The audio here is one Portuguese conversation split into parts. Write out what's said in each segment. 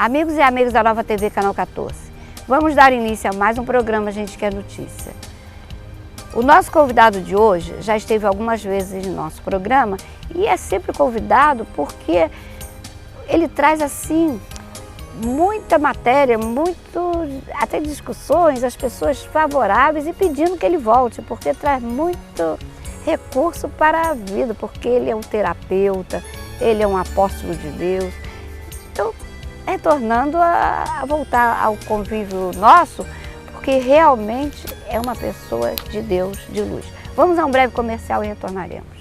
Amigos e amigas da Nova TV Canal 14, vamos dar início a mais um programa Gente Quer Notícia. O nosso convidado de hoje já esteve algumas vezes no nosso programa e é sempre convidado porque ele traz assim muita matéria, até discussões, as pessoas favoráveis e pedindo que ele volte, porque traz muito recurso para a vida, porque ele é um terapeuta, ele é um apóstolo de Deus. Então, retornando a voltar ao convívio nosso, porque realmente é uma pessoa de Deus, de luz. Vamos a um breve comercial e retornaremos.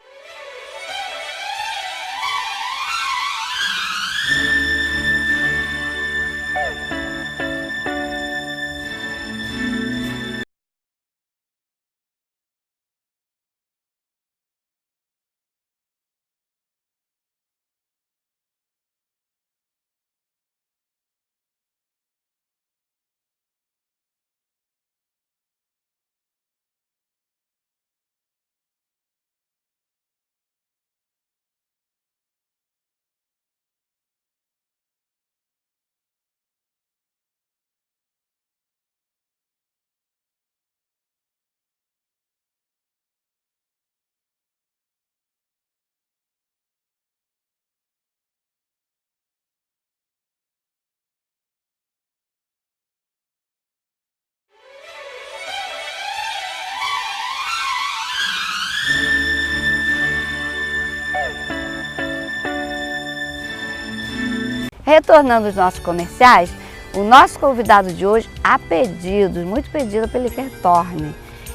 Retornando aos nossos comerciais, o nosso convidado de hoje, a pedidos, muito pedido para ele que retorne.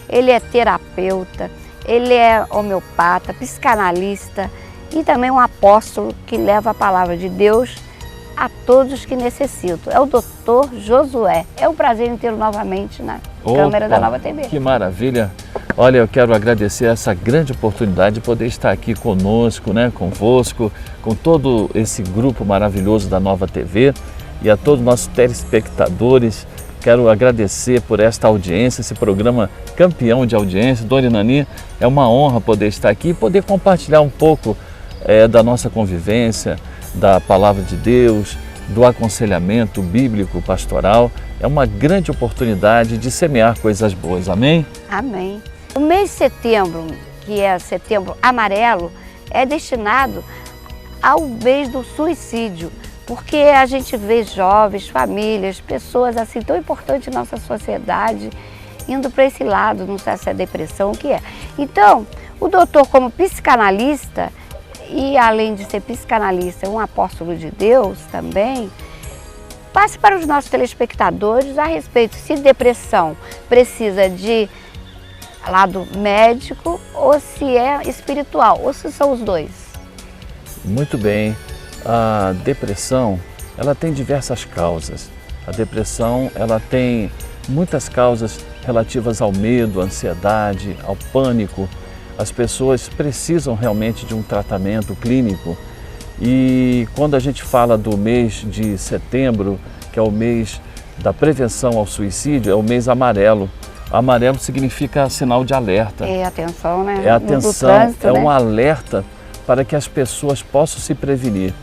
Ele é terapeuta, ele é homeopata, psicanalista e também um apóstolo que leva a palavra de Deus a todos que necessitam. É o Dr. Josué. É um prazer em tê-lo novamente na câmera da Nova TV. Que maravilha! Olha, eu quero agradecer essa grande oportunidade de poder estar aqui conosco, convosco, com todo esse grupo maravilhoso da Nova TV e a todos os nossos telespectadores. Quero agradecer por esta audiência, esse programa campeão de audiência. Dona Nani, é uma honra poder estar aqui e poder compartilhar um pouco da nossa convivência, da Palavra de Deus, do aconselhamento bíblico, pastoral. É uma grande oportunidade de semear coisas boas. Amém? Amém. O mês de setembro, que é Setembro Amarelo, é destinado ao mês do suicídio, porque a gente vê jovens, famílias, pessoas assim tão importantes na nossa sociedade indo para esse lado, não sei se é depressão, o que é. Então, o doutor, como psicanalista, e além de ser psicanalista, é um apóstolo de Deus também, passe para os nossos telespectadores a respeito se depressão precisa de lado médico ou se é espiritual, ou se são os dois. Muito bem. A depressão, ela tem diversas causas. A depressão, ela tem muitas causas relativas ao medo, à ansiedade, ao pânico. As pessoas precisam realmente de um tratamento clínico. E quando a gente fala do mês de setembro, que é o mês da prevenção ao suicídio, é o mês amarelo. Amarelo significa sinal de alerta. É atenção, né? É atenção, trânsito, é um alerta para que as pessoas possam se prevenir.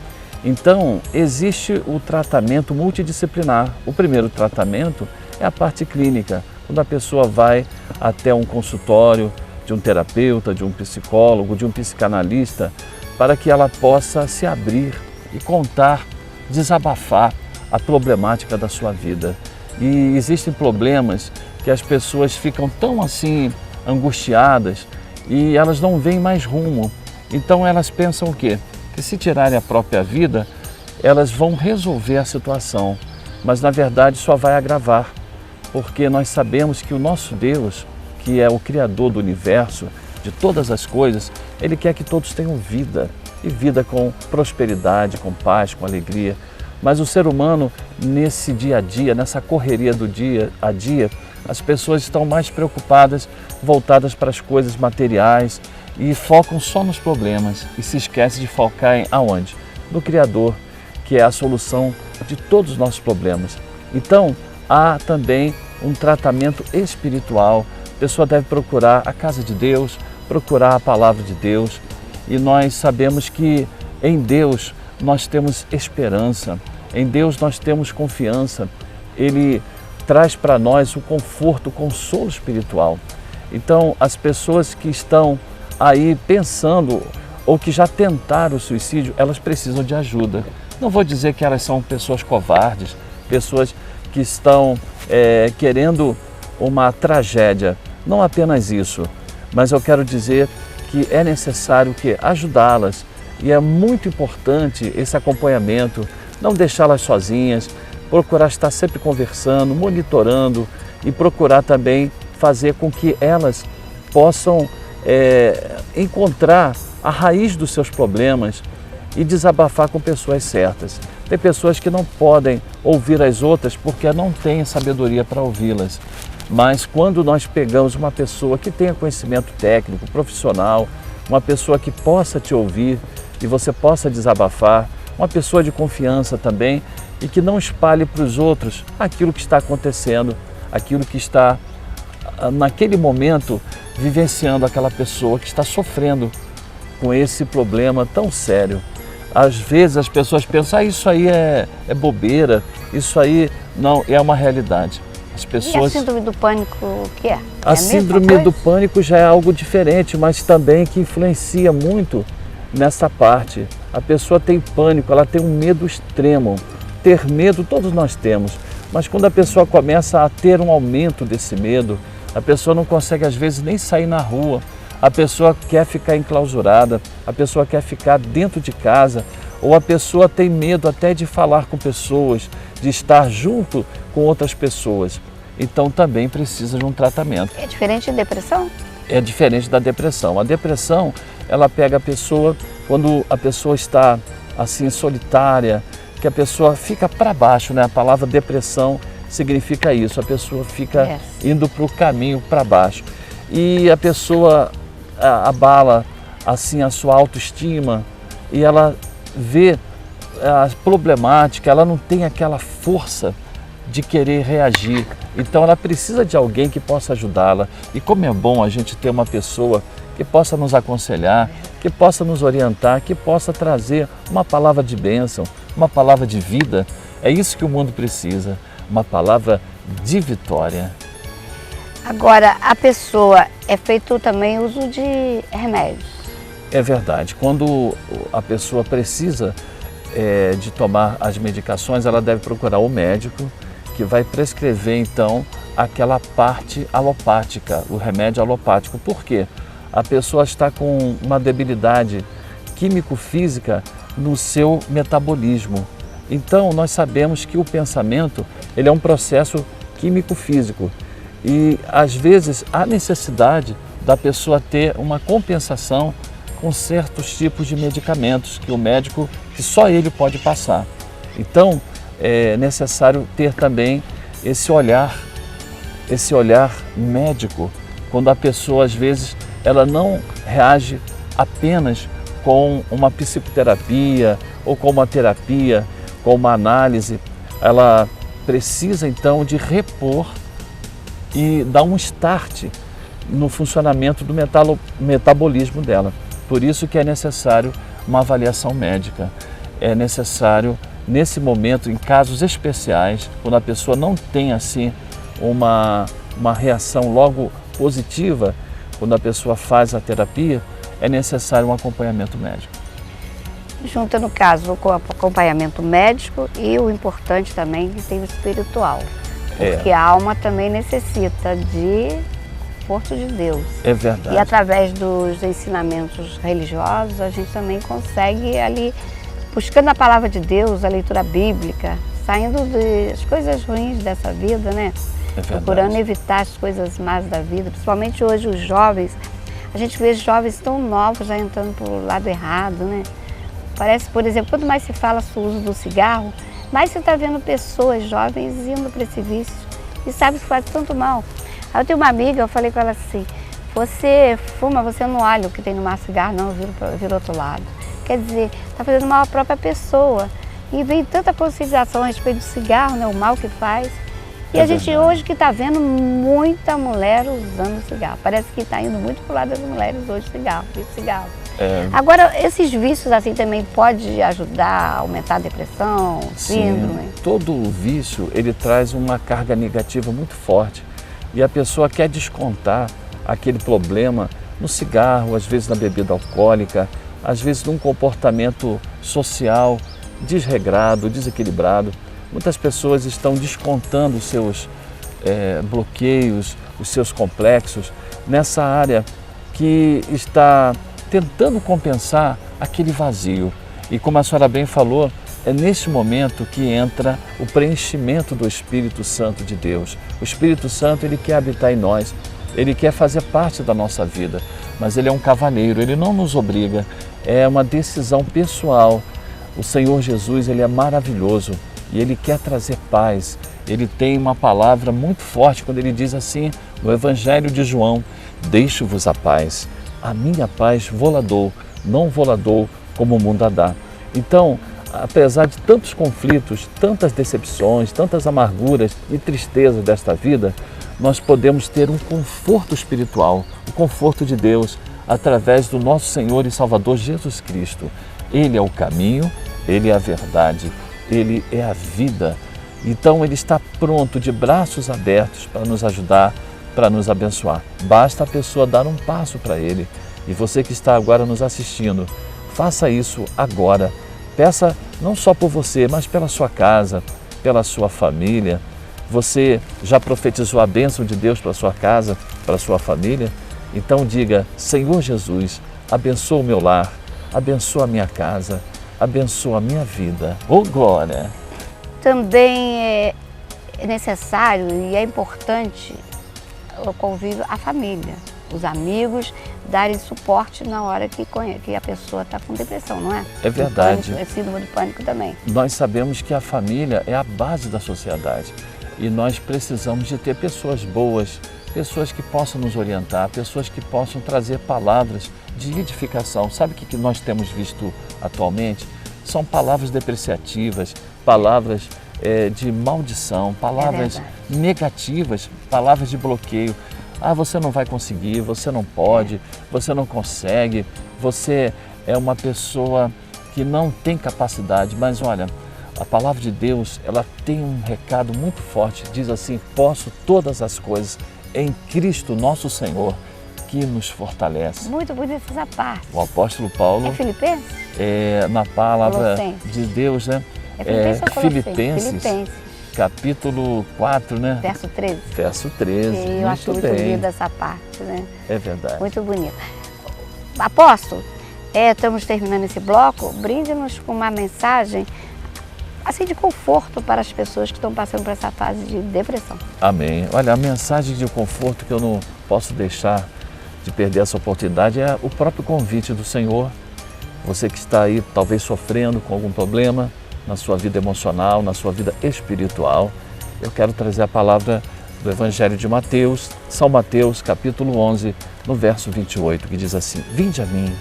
Então, existe o tratamento multidisciplinar. O primeiro tratamento é a parte clínica, quando a pessoa vai até um consultório de um terapeuta, de um psicólogo, de um psicanalista, para que ela possa se abrir e contar, desabafar a problemática da sua vida. E existem problemas que as pessoas ficam tão assim angustiadas e elas não veem mais rumo. Então elas pensam o quê? Que se tirarem a própria vida, elas vão resolver a situação, mas na verdade só vai agravar, porque nós sabemos que o nosso Deus, que é o Criador do universo, de todas as coisas, Ele quer que todos tenham vida, e vida com prosperidade, com paz, com alegria. Mas o ser humano, nesse dia a dia, nessa correria do dia a dia, as pessoas estão mais preocupadas, voltadas para as coisas materiais e focam só nos problemas e se esquecem de focar em aonde? No Criador, que é a solução de todos os nossos problemas. Então, há também um tratamento espiritual. A pessoa deve procurar a casa de Deus, procurar a palavra de Deus. E nós sabemos que em Deus nós temos esperança. Em Deus nós temos confiança. Ele traz para nós o conforto, o consolo espiritual. Então, as pessoas que estão aí pensando ou que já tentaram o suicídio, elas precisam de ajuda. Não vou dizer que elas são pessoas covardes, pessoas que estão querendo uma tragédia. Não apenas isso, mas eu quero dizer que é necessário ajudá-las. E é muito importante esse acompanhamento, não deixá-las sozinhas, procurar estar sempre conversando, monitorando e procurar também fazer com que elas possam encontrar a raiz dos seus problemas e desabafar com pessoas certas. Tem pessoas que não podem ouvir as outras porque não têm sabedoria para ouvi-las. Mas quando nós pegamos uma pessoa que tenha conhecimento técnico, profissional, uma pessoa que possa te ouvir e você possa desabafar, uma pessoa de confiança também e que não espalhe para os outros aquilo que está acontecendo, aquilo que está naquele momento vivenciando aquela pessoa que está sofrendo com esse problema tão sério. Às vezes as pessoas pensam, isso aí é bobeira, isso aí não é uma realidade. As pessoas... E a síndrome do pânico, o que é? A síndrome do pânico já é algo diferente, mas também que influencia muito nessa parte. A pessoa tem pânico, ela tem um medo extremo. Ter medo todos nós temos, mas quando a pessoa começa a ter um aumento desse medo, a pessoa não consegue às vezes nem sair na rua, a pessoa quer ficar enclausurada, a pessoa quer ficar dentro de casa, ou a pessoa tem medo até de falar com pessoas, de estar junto com outras pessoas. Então também precisa de um tratamento. É diferente da depressão? É diferente da depressão. A depressão, ela pega a pessoa quando a pessoa está assim solitária, que a pessoa fica para baixo, né? A palavra depressão significa isso, a pessoa fica indo para o caminho para baixo. E a pessoa abala assim a sua autoestima e ela vê a problemática, ela não tem aquela força de querer reagir. Então ela precisa de alguém que possa ajudá-la. E como é bom a gente ter uma pessoa que possa nos aconselhar, que possa nos orientar, que possa trazer uma palavra de bênção, uma palavra de vida. É isso que o mundo precisa, uma palavra de vitória. Agora, a pessoa é feito também uso de remédios. É verdade. Quando a pessoa precisa de tomar as medicações, ela deve procurar o médico, que vai prescrever então aquela parte alopática, o remédio alopático. Por quê? A pessoa está com uma debilidade químico-física no seu metabolismo. Então nós sabemos que o pensamento ele é um processo químico-físico e às vezes há necessidade da pessoa ter uma compensação com certos tipos de medicamentos que o médico, que só ele pode passar. Então é necessário ter também esse olhar médico, quando a pessoa às vezes ela não reage apenas com uma psicoterapia ou com uma terapia, com uma análise, ela precisa então de repor e dar um start no funcionamento do metabolismo dela. Por isso que é necessário uma avaliação médica, é necessário nesse momento, em casos especiais, quando a pessoa não tem assim uma reação logo positiva, quando a pessoa faz a terapia, é necessário um acompanhamento médico. Junta, no caso, o acompanhamento médico e o importante também que tem o espiritual. Porque a alma também necessita de conforto de Deus. É verdade. E através dos ensinamentos religiosos, a gente também consegue ali, buscando a palavra de Deus, a leitura bíblica, saindo das coisas ruins dessa vida, né? É verdade. Procurando evitar as coisas más da vida, principalmente hoje os jovens. A gente vê jovens tão novos já entrando para o lado errado, né? Parece, por exemplo, quanto mais se fala sobre o uso do cigarro, mais você está vendo pessoas jovens indo para esse vício e sabe que faz tanto mal. Aí eu tenho uma amiga, eu falei com ela assim, você fuma, você não olha o que tem no maço de cigarro, não, vira outro lado. Quer dizer, está fazendo mal à própria pessoa. E vem tanta conscientização a respeito do cigarro, né, o mal que faz. E a gente hoje que está vendo muita mulher usando cigarro. Parece que está indo muito para o lado das mulheres hoje, cigarro. Agora, esses vícios assim também pode ajudar a aumentar a depressão, síndrome? Sim, todo vício, ele traz uma carga negativa muito forte. E a pessoa quer descontar aquele problema no cigarro, às vezes na bebida alcoólica, às vezes num comportamento social desregrado, desequilibrado. Muitas pessoas estão descontando os seus bloqueios, os seus complexos nessa área que está tentando compensar aquele vazio. E como a senhora bem falou, é nesse momento que entra o preenchimento do Espírito Santo de Deus. O Espírito Santo, ele quer habitar em nós, ele quer fazer parte da nossa vida, mas ele é um cavalheiro, ele não nos obriga, é uma decisão pessoal. O Senhor Jesus, ele é maravilhoso e ele quer trazer paz. Ele tem uma palavra muito forte quando ele diz assim, no Evangelho de João: deixo-vos a paz, a minha paz vou-la dou, não vou-la dou como o mundo a dá. Então, apesar de tantos conflitos, tantas decepções, tantas amarguras e tristezas desta vida, nós podemos ter um conforto espiritual, o conforto de Deus, através do nosso Senhor e Salvador Jesus Cristo. Ele é o caminho, Ele é a verdade, Ele é a vida. Então Ele está pronto, de braços abertos, para nos ajudar, para nos abençoar. Basta a pessoa dar um passo para Ele. E você que está agora nos assistindo, faça isso agora. Peça não só por você, mas pela sua casa, pela sua família. Você já profetizou a bênção de Deus para a sua casa, para a sua família? Então diga: Senhor Jesus, abençoa o meu lar, abençoa a minha casa, abençoa a minha vida. Oh, glória! Também é necessário e é importante o convívio, a família, os amigos darem suporte na hora que a pessoa está com depressão, não é? É verdade. É síndrome do pânico também. Nós sabemos que a família é a base da sociedade e nós precisamos de ter pessoas boas, pessoas que possam nos orientar, pessoas que possam trazer palavras de edificação. Sabe o que nós temos visto atualmente? São palavras depreciativas, palavras de maldição, palavras negativas, palavras de bloqueio. Ah, você não vai conseguir, você não pode, você não consegue, você é uma pessoa que não tem capacidade. Mas olha, a palavra de Deus, ela tem um recado muito forte. Diz assim: posso todas as coisas em Cristo nosso Senhor, que nos fortalece. Muito bonita essa parte. O apóstolo Paulo... É Filipenses? Na palavra de Deus, né? Filipenses, capítulo 4, né? Verso 13. Verso 13. Eu acho muito linda essa parte, né? É verdade. Muito bonita. Apóstolo, estamos terminando esse bloco. Brinde-nos com uma mensagem assim de conforto para as pessoas que estão passando por essa fase de depressão. Amém. Olha, a mensagem de conforto que eu não posso deixar de perder essa oportunidade é o próprio convite do Senhor. Você que está aí talvez sofrendo com algum problema na sua vida emocional, na sua vida espiritual, eu quero trazer a palavra do Evangelho de Mateus, São Mateus, capítulo 11, no verso 28, que diz assim: vinde a mim,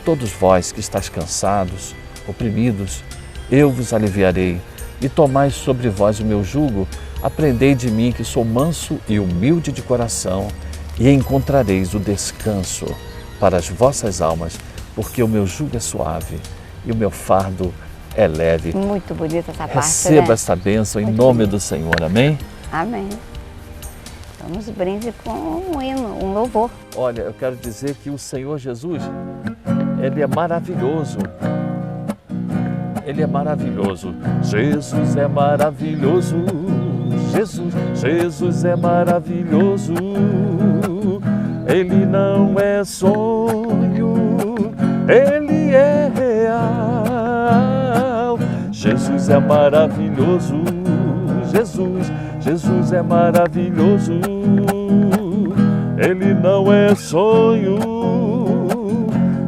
todos vós que estáis cansados, oprimidos, eu vos aliviarei, e tomai sobre vós o meu jugo, aprendei de mim que sou manso e humilde de coração, e encontrareis o descanso para as vossas almas, porque o meu jugo é suave e o meu fardo é leve. Muito bonita essa parte, Receba né? essa bênção em nome do Senhor, amém? Amém. Vamos brinde com um hino, um louvor. Olha, eu quero dizer que o Senhor Jesus, Ele é maravilhoso. Ele é maravilhoso. Jesus é maravilhoso. Jesus é maravilhoso. Ele não é sonho, Ele é real. Jesus é maravilhoso. Jesus é maravilhoso. Ele não é sonho,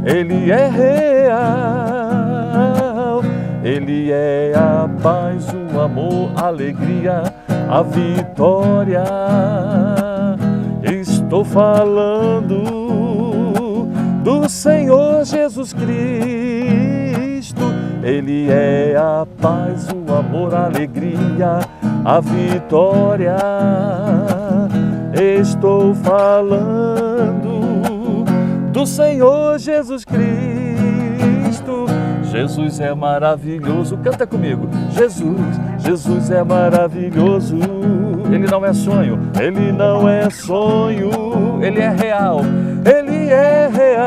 Ele é real. Ele é a paz, o amor, a alegria, a vitória. Estou falando do Senhor Jesus Cristo. Ele é a paz, o amor, a alegria, a vitória. Estou falando do Senhor Jesus Cristo. Jesus é maravilhoso, canta comigo. Jesus é maravilhoso. Ele não é sonho, ele não é sonho, ele é real, ele é real.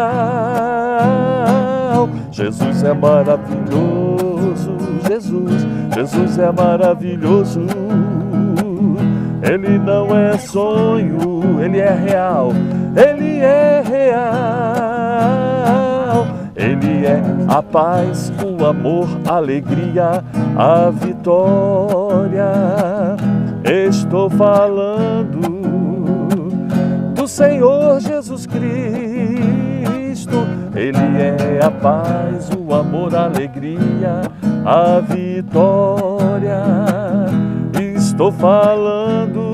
Jesus é maravilhoso, Jesus é maravilhoso. Ele não é sonho, ele é real, ele é real. Ele é a paz, o amor, a alegria, a vitória. Estou falando do Senhor Jesus Cristo. Ele é a paz, o amor, a alegria, a vitória. Estou falando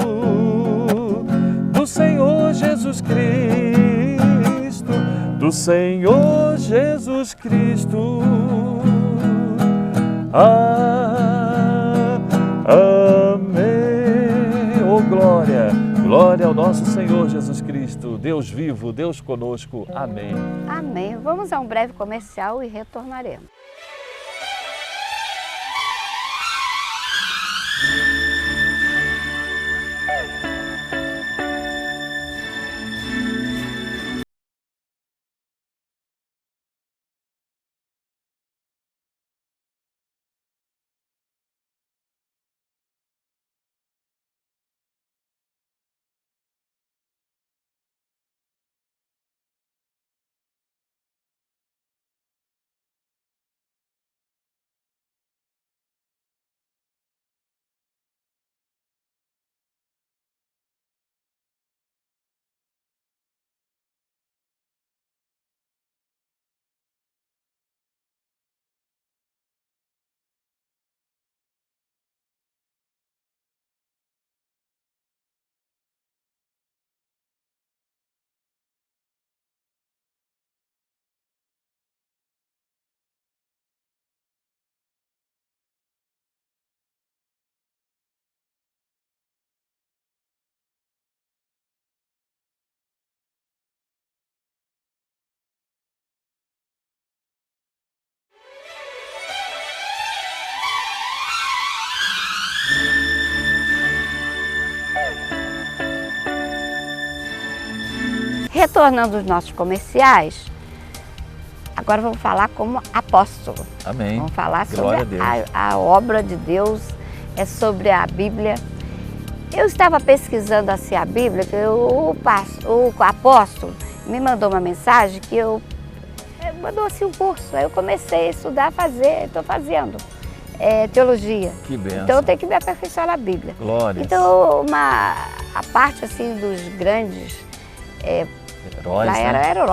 do Senhor Jesus Cristo, do Senhor Jesus Cristo. Amém. Oh, glória, glória ao nosso Senhor Jesus Cristo, Deus vivo, Deus conosco. Amém. Amém. Vamos a um breve comercial e retornaremos. Retornando aos nossos comerciais, agora vamos falar como apóstolo. Amém. Vamos falar Glória sobre a Deus. a obra de Deus, é sobre a Bíblia. Eu estava pesquisando assim a Bíblia, que o apóstolo me mandou uma mensagem que mandou assim um curso. Aí eu comecei a estudar, estou fazendo teologia. Que bênção. Então eu tenho que me aperfeiçoar na Bíblia. Glória. Então a parte assim dos grandes heróis, lá né? eram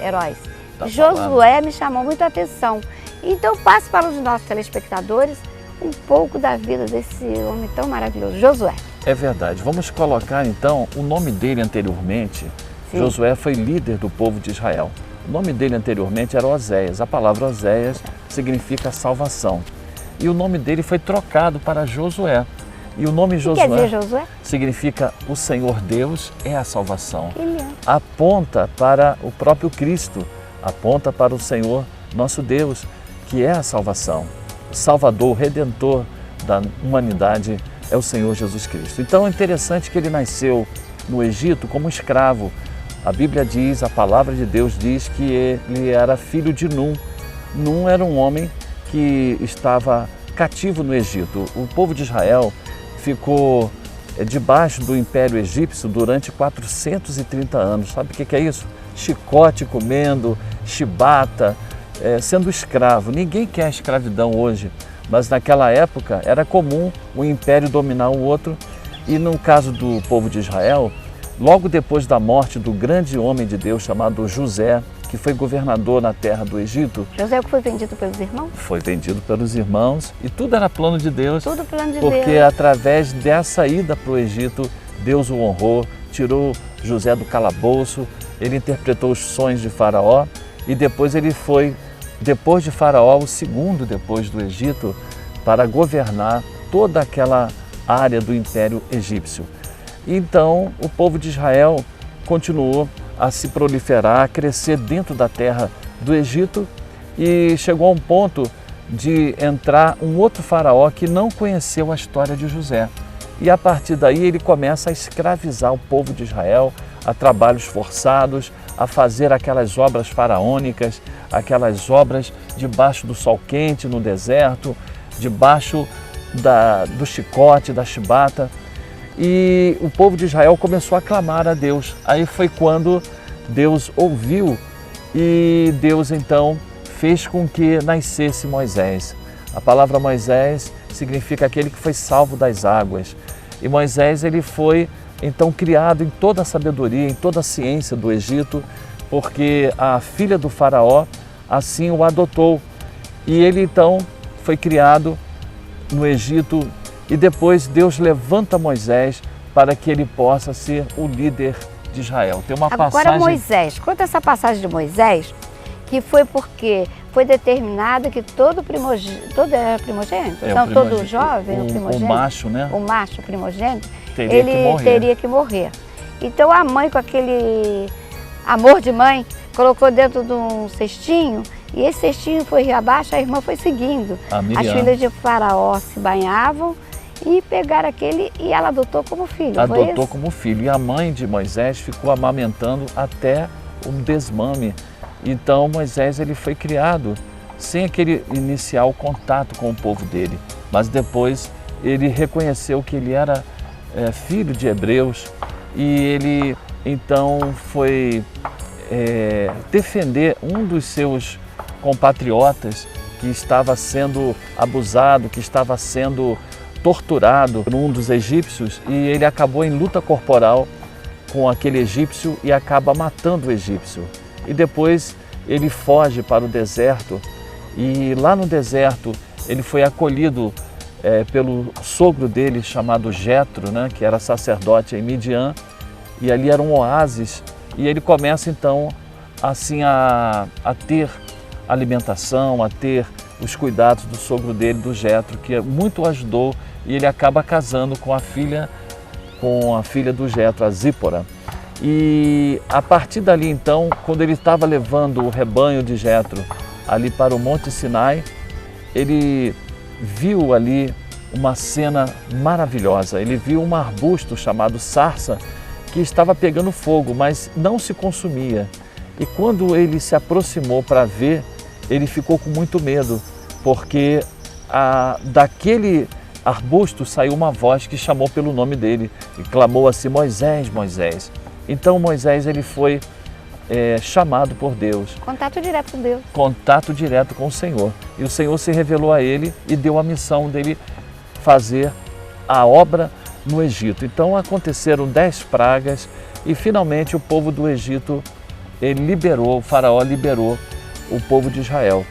heróis. Tá Josué falando. me chamou muito a atenção. Então passe para os nossos telespectadores um pouco da vida desse homem tão maravilhoso, Josué. É verdade. Vamos colocar então o nome dele anteriormente. Sim. Josué foi líder do povo de Israel. O nome dele anteriormente era Oséias. A palavra Oséias significa salvação. E o nome dele foi trocado para Josué. E o nome Josué, quer dizer Josué? Significa o Senhor Deus é a salvação. Que lindo. Aponta para o próprio Cristo, aponta para o Senhor nosso Deus, que é a salvação. O Salvador, o Redentor da humanidade é o Senhor Jesus Cristo. Então é interessante que ele nasceu no Egito como escravo. A Bíblia diz, a palavra de Deus diz que ele era filho de Num. Num era um homem que estava cativo no Egito. O povo de Israel ficou debaixo do Império Egípcio durante 430 anos. Sabe o que é isso? Chicote comendo, chibata, sendo escravo. Ninguém quer escravidão hoje, mas naquela época era comum o império dominar o outro. E no caso do povo de Israel, logo depois da morte do grande homem de Deus chamado José, que foi governador na terra do Egito. José que foi vendido pelos irmãos? Foi vendido pelos irmãos e tudo era plano de Deus. Tudo plano de Deus. Porque através dessa ida para o Egito, Deus o honrou, tirou José do calabouço, ele interpretou os sonhos de Faraó e depois ele foi, depois de Faraó, o segundo depois do Egito, para governar toda aquela área do Império Egípcio. Então, o povo de Israel continuou a se proliferar, a crescer dentro da terra do Egito, e chegou a um ponto de entrar um outro faraó que não conheceu a história de José. E a partir daí ele começa a escravizar o povo de Israel, a trabalhos forçados, a fazer aquelas obras faraônicas, aquelas obras debaixo do sol quente no deserto, debaixo do chicote, da chibata. E o povo de Israel começou a clamar a Deus. Aí foi quando Deus ouviu e Deus então fez com que nascesse Moisés. A palavra Moisés significa aquele que foi salvo das águas. E Moisés ele foi então criado em toda a sabedoria, em toda a ciência do Egito, porque a filha do faraó assim o adotou. E ele então foi criado no Egito e depois Deus levanta Moisés para que ele possa ser o líder de Israel. Tem uma Agora Moisés, conta essa passagem de Moisés, que foi porque foi determinado que todo primogênito, todo jovem, o primogênito, o macho, né? O macho primogênito, ele teria que morrer. Então a mãe, com aquele amor de mãe, colocou dentro de um cestinho, e esse cestinho foi rio abaixo, a irmã foi seguindo. As filhas de Faraó se banhavam e pegaram aquele, e ela adotou como filho. Adotou como filho. E a mãe de Moisés ficou amamentando até o desmame. Então Moisés ele foi criado sem aquele inicial contato com o povo dele, mas depois ele reconheceu que ele era filho de hebreus e ele então foi defender um dos seus compatriotas que estava sendo abusado, que estava sendo torturado por um dos egípcios, e ele acabou em luta corporal com aquele egípcio e acaba matando o egípcio. E depois ele foge para o deserto e lá no deserto ele foi acolhido pelo sogro dele chamado Jetro, né, que era sacerdote em Midian, e ali era um oásis, e ele começa então assim a ter alimentação, a ter os cuidados do sogro dele, do Jetro, que muito o ajudou, e ele acaba casando com a filha do Jetro, a Zípora. E a partir dali então, quando ele estava levando o rebanho de Jetro ali para o Monte Sinai, ele viu ali uma cena maravilhosa. Ele viu um arbusto chamado sarça que estava pegando fogo, mas não se consumia. E quando ele se aproximou para ver, ele ficou com muito medo, porque daquele arbusto saiu uma voz que chamou pelo nome dele e clamou assim: Moisés, Moisés. Então Moisés ele foi chamado por Deus. Contato direto com Deus. Contato direto com o Senhor. E o Senhor se revelou a ele e deu a missão dele fazer a obra no Egito. Então aconteceram 10 pragas e finalmente o povo do Egito o faraó liberou o povo de Israel.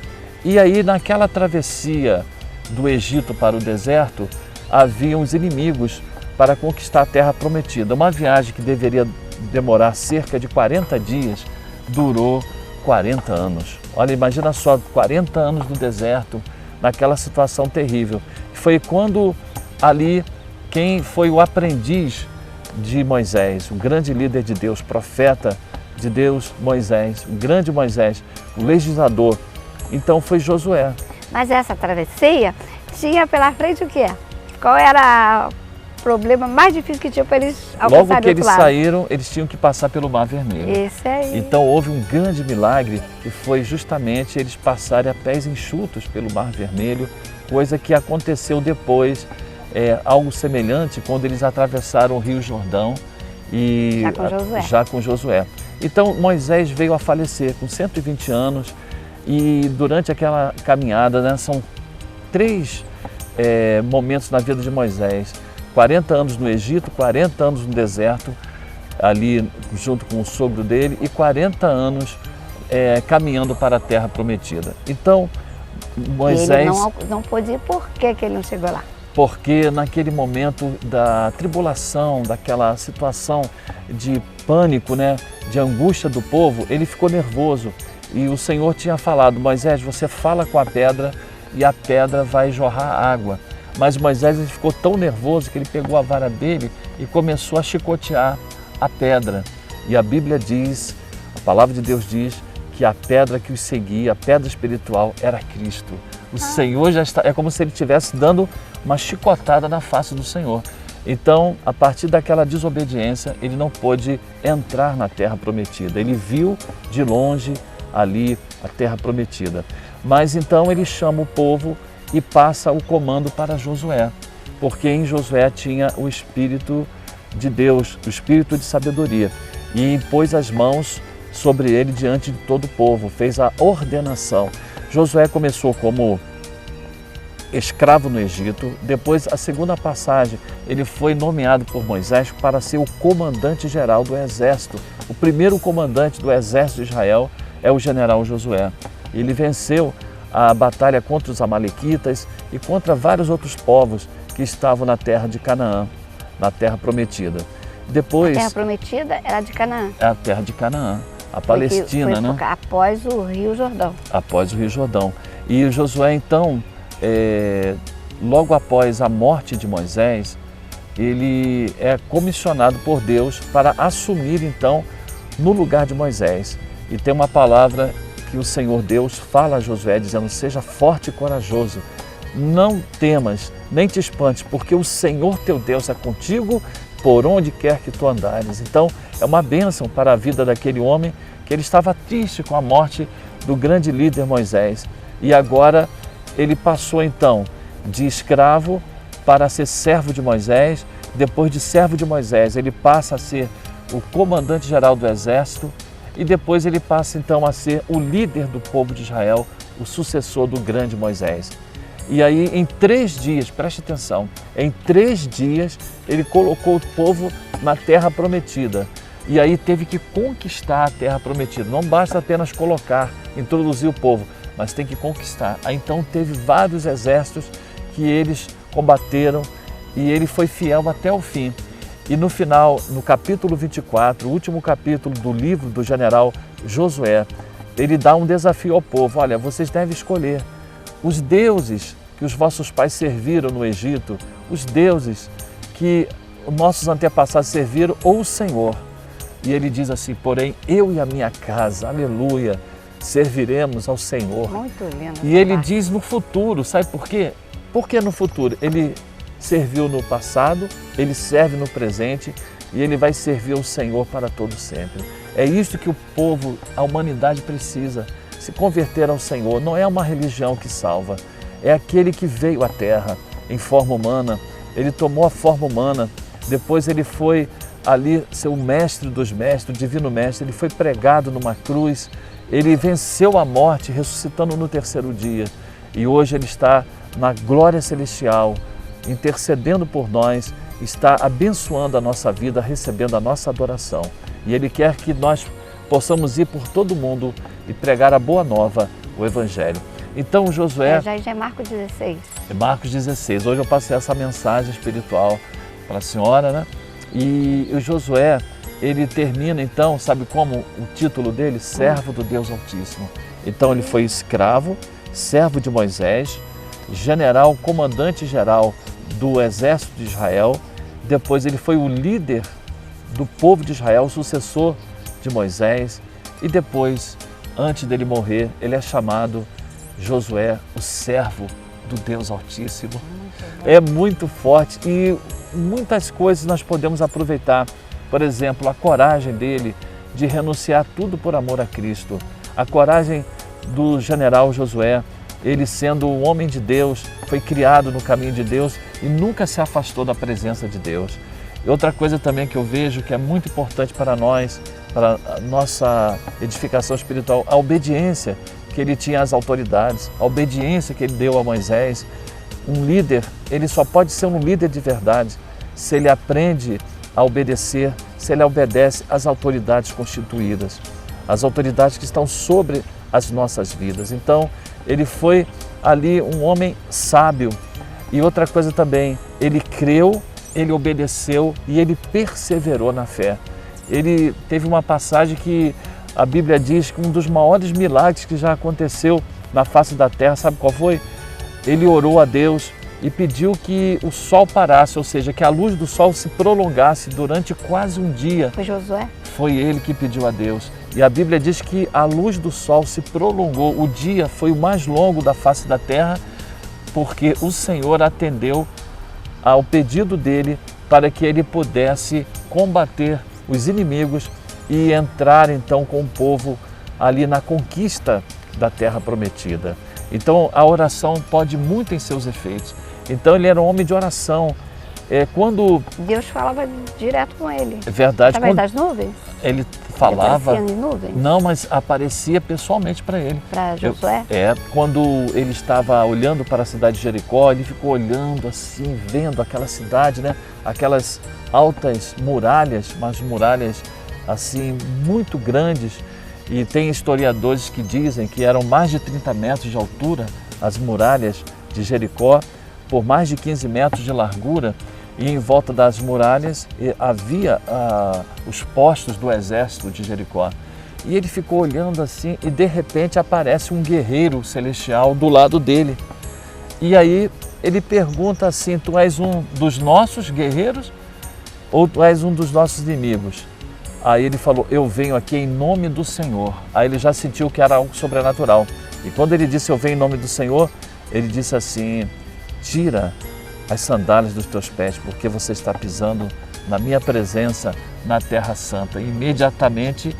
E aí naquela travessia do Egito para o deserto, havia os inimigos para conquistar a terra prometida. Uma viagem que deveria demorar cerca de 40 dias, durou 40 anos. Olha, imagina só, 40 anos no deserto, naquela situação terrível. Foi quando ali, quem foi o aprendiz de Moisés, o grande líder de Deus, profeta de Deus, Moisés, o grande Moisés, o legislador, então foi Josué. Mas essa travessia tinha pela frente o quê? Qual era o problema mais difícil que tinha para eles alcançarem? Logo que eles saíram, eles tinham que passar pelo Mar Vermelho. Esse aí. Então houve um grande milagre que foi justamente eles passarem a pés enxutos pelo Mar Vermelho, coisa que aconteceu depois, algo semelhante quando eles atravessaram o Rio Jordão e já com Josué. Então Moisés veio a falecer com 120 anos e durante aquela caminhada, né, são 3 momentos na vida de Moisés: 40 anos no Egito, 40 anos no deserto, ali junto com o sogro dele, e 40 anos caminhando para a terra prometida. Então Moisés... Ele não pôde ir. Por que ele não chegou lá? Porque naquele momento da tribulação, daquela situação de pânico, né, de angústia do povo, ele ficou nervoso. E o Senhor tinha falado: Moisés, você fala com a pedra e a pedra vai jorrar água. Mas Moisés ele ficou tão nervoso que ele pegou a vara dele e começou a chicotear a pedra. E a Bíblia diz, a palavra de Deus diz, que a pedra que os seguia, a pedra espiritual, era Cristo. O Senhor já está, é como se ele estivesse dando uma chicotada na face do Senhor. Então, a partir daquela desobediência, ele não pôde entrar na terra prometida. Ele viu de longe ali a terra prometida. Mas então ele chama o povo e passa o comando para Josué, porque em Josué tinha o Espírito de Deus, o Espírito de sabedoria, e impôs as mãos sobre ele diante de todo o povo, fez a ordenação. Josué começou como escravo no Egito, depois a segunda passagem, ele foi nomeado por Moisés para ser o comandante-geral do exército. O primeiro comandante do exército de Israel é o general Josué. Ele venceu a batalha contra os amalequitas e contra vários outros povos que estavam na terra de Canaã, na terra prometida. Depois, a terra prometida era de Canaã. É a terra de Canaã, a Palestina, foi né? Após o Rio Jordão. Após o Rio Jordão. E Josué, então, logo após a morte de Moisés, ele é comissionado por Deus para assumir, então, no lugar de Moisés. E tem uma palavra que o Senhor Deus fala a Josué, dizendo: seja forte e corajoso, não temas, nem te espantes, porque o Senhor teu Deus é contigo por onde quer que tu andares. Então, é uma bênção para a vida daquele homem, que ele estava triste com a morte do grande líder Moisés. E agora ele passou então de escravo para ser servo de Moisés. Depois de servo de Moisés, ele passa a ser o comandante-geral do exército. E depois ele passa então a ser o líder do povo de Israel, o sucessor do grande Moisés. E aí em 3 dias, preste atenção, em 3 dias ele colocou o povo na terra prometida. E aí teve que conquistar a terra prometida. Não basta apenas colocar, introduzir o povo, mas tem que conquistar. Aí então teve vários exércitos que eles combateram e ele foi fiel até o fim. E no final, no capítulo 24, o último capítulo do livro do general Josué, ele dá um desafio ao povo: olha, vocês devem escolher os deuses que os vossos pais serviram no Egito, os deuses que nossos antepassados serviram, ou o Senhor. E ele diz assim: porém, eu e a minha casa, aleluia, serviremos ao Senhor. Muito lindo. E ele diz no futuro, sabe por quê? Por que no futuro? Ele serviu no passado, ele serve no presente e ele vai servir ao Senhor para todo sempre. É isto que o povo, a humanidade precisa, se converter ao Senhor. Não é uma religião que salva, é aquele que veio à Terra em forma humana, ele tomou a forma humana, depois ele foi ali ser o mestre dos mestres, o divino mestre, ele foi pregado numa cruz, ele venceu a morte, ressuscitando no 3º dia. E hoje ele está na glória celestial, intercedendo por nós, está abençoando a nossa vida, recebendo a nossa adoração. E Ele quer que nós possamos ir por todo mundo e pregar a boa nova, o Evangelho. Então Josué... Já é Marcos 16. É Marcos 16. Hoje eu passei essa mensagem espiritual para a senhora, né? E o Josué, ele termina então, sabe como o título dele? Servo do Deus Altíssimo. Então ele foi escravo, servo de Moisés, general, comandante-geral do exército de Israel. Depois ele foi o líder do povo de Israel, o sucessor de Moisés. E depois, antes dele morrer, ele é chamado Josué, o servo do Deus Altíssimo. É muito forte e muitas coisas nós podemos aproveitar. Por exemplo, a coragem dele de renunciar tudo por amor a Cristo. A coragem do general Josué, ele sendo um homem de Deus, foi criado no caminho de Deus e nunca se afastou da presença de Deus. E outra coisa também que eu vejo que é muito importante para nós, para a nossa edificação espiritual, a obediência que ele tinha às autoridades, a obediência que ele deu a Moisés. Um líder, ele só pode ser um líder de verdade se ele aprende a obedecer, se ele obedece às autoridades constituídas, as autoridades que estão sobre as nossas vidas. Então, ele foi ali um homem sábio. E outra coisa também, ele creu, ele obedeceu e ele perseverou na fé. Ele teve uma passagem que a Bíblia diz que um dos maiores milagres que já aconteceu na face da terra, sabe qual foi? Ele orou a Deus e pediu que o sol parasse, ou seja, que a luz do sol se prolongasse durante quase um dia. Foi Josué? Foi ele que pediu a Deus. E a Bíblia diz que a luz do sol se prolongou. O dia foi o mais longo da face da terra, porque o Senhor atendeu ao pedido dele para que ele pudesse combater os inimigos e entrar então com o povo ali na conquista da terra prometida. Então a oração pode muito em seus efeitos. Então ele era um homem de oração. Quando Deus falava direto com ele. É verdade. Através das nuvens? Ele falava. Ele aparecia em nuvens? Não, mas aparecia pessoalmente para ele. Para Josué? Quando ele estava olhando para a cidade de Jericó, ele ficou olhando assim, vendo aquela cidade, né? Aquelas altas muralhas, mas muralhas assim muito grandes. E tem historiadores que dizem que eram mais de 30 metros de altura as muralhas de Jericó, por mais de 15 metros de largura. E em volta das muralhas havia os postos do exército de Jericó. E ele ficou olhando assim e de repente aparece um guerreiro celestial do lado dele. E aí ele pergunta assim, tu és um dos nossos guerreiros ou tu és um dos nossos inimigos? Aí ele falou, eu venho aqui em nome do Senhor. Aí ele já sentiu que era algo sobrenatural. E quando ele disse, eu venho em nome do Senhor, ele disse assim, tira as sandálias dos teus pés, porque você está pisando na minha presença na Terra Santa. E imediatamente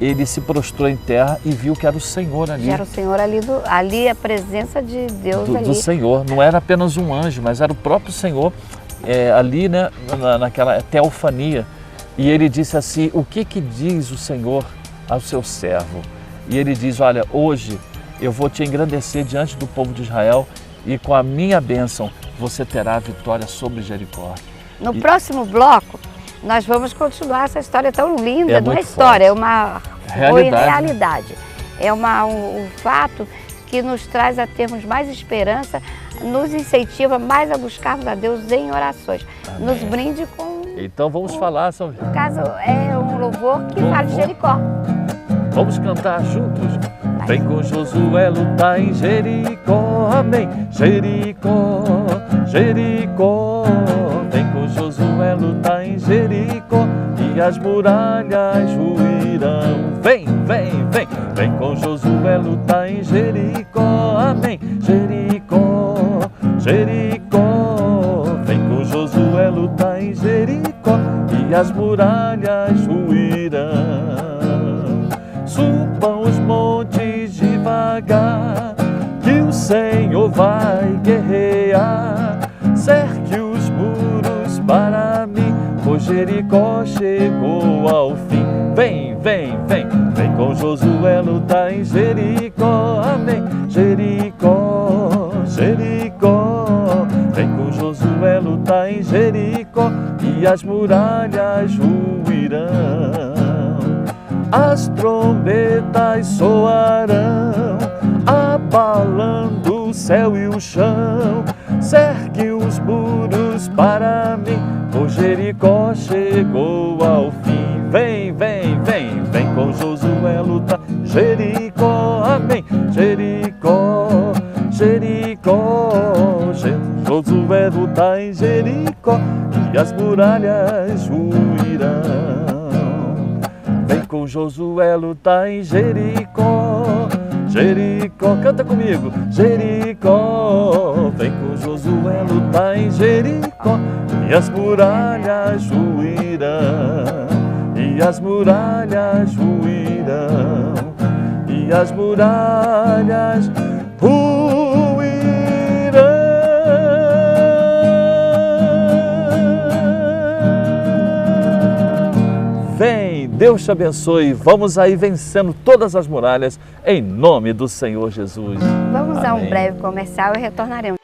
ele se prostrou em terra e viu que era o Senhor ali. Era o Senhor ali a presença de Deus ali. Do Senhor, não era apenas um anjo, mas era o próprio Senhor ali, né, naquela teofania. E ele disse assim, o que diz o Senhor ao seu servo? E ele diz, olha, hoje eu vou te engrandecer diante do povo de Israel e com a minha bênção você terá a vitória sobre Jericó. No próximo bloco, nós vamos continuar essa história tão linda. Não é história, forte. É uma realidade. É um fato que nos traz a termos mais esperança, nos incentiva mais a buscarmos a Deus em orações. Amém. Nos brinde com... Então vamos falar sobre... No caso, é um louvor que fala de Jericó. Vamos cantar juntos? Vem com Josué lutar em Jericó, amém. Jericó, Jericó. Vem com Josué lutar em Jericó e as muralhas ruirão. Vem, vem, vem. Vem com Josué lutar em Jericó, amém. Jericó, Jericó. Vem com Josué lutar em Jericó e as muralhas ruirão. Subam os montes devagar, que o Senhor vai guerrear. Cerque os muros para mim, pois Jericó chegou ao fim. Vem, vem, vem, vem com Josué lutar em Jericó, amém. Jericó, Jericó. Vem com Josué lutar em Jericó e as muralhas ruirão. As trombetas soarão, abalando o céu e o chão. Cerque os muros para mim, pois Jericó chegou ao fim. Vem, vem, vem, vem com Josué lutar. Jericó, amém. Jericó, Jericó. Josué lutar em Jericó e as muralhas ruirão. Vem com Josué lutar em Jericó, Jericó, canta comigo, Jericó. Vem com Josué lutar em Jericó e as muralhas ruirão, e as muralhas ruirão, e as muralhas ruirão. Vem, Deus te abençoe. Vamos aí vencendo todas as muralhas em nome do Senhor Jesus. Vamos Amém. a um breve comercial e retornaremos.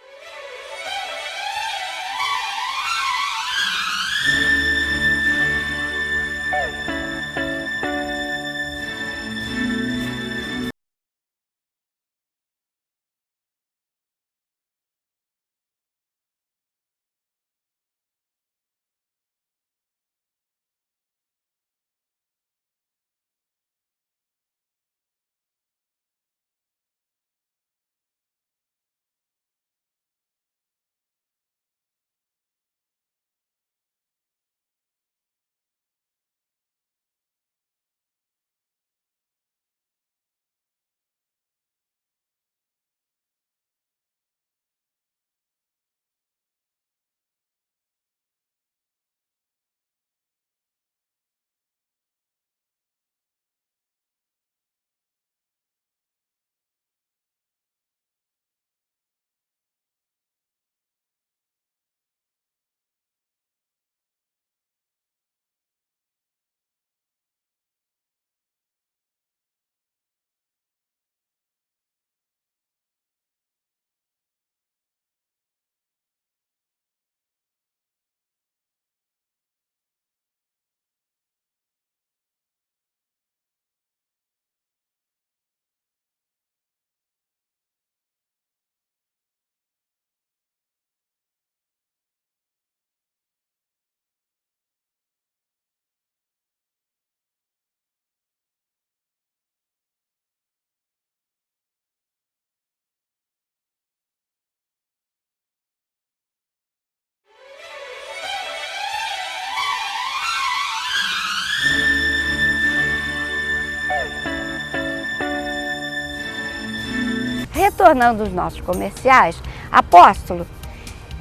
retornando aos nossos comerciais, apóstolo,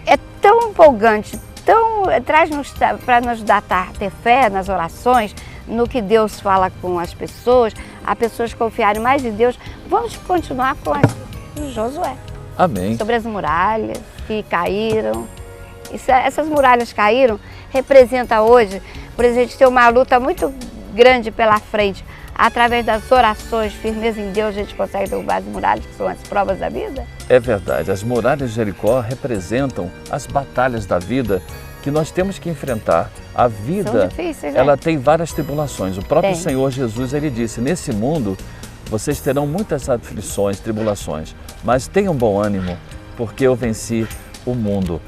é tão empolgante, traz-nos para nos dar ter fé nas orações, no que Deus fala com as pessoas confiarem mais em Deus. Vamos continuar com Josué. Amém. Sobre as muralhas que caíram. Essas muralhas caíram, representa hoje, por exemplo, a gente ter uma luta muito grande pela frente. Através das orações, firmeza em Deus, a gente consegue derrubar as muralhas, que são as provas da vida? É verdade, as muralhas de Jericó representam as batalhas da vida que nós temos que enfrentar. A vida, são difíceis, né? Ela tem várias tribulações. O próprio Senhor Jesus, ele disse, nesse mundo vocês terão muitas aflições, tribulações, mas tenham bom ânimo, porque eu venci o mundo.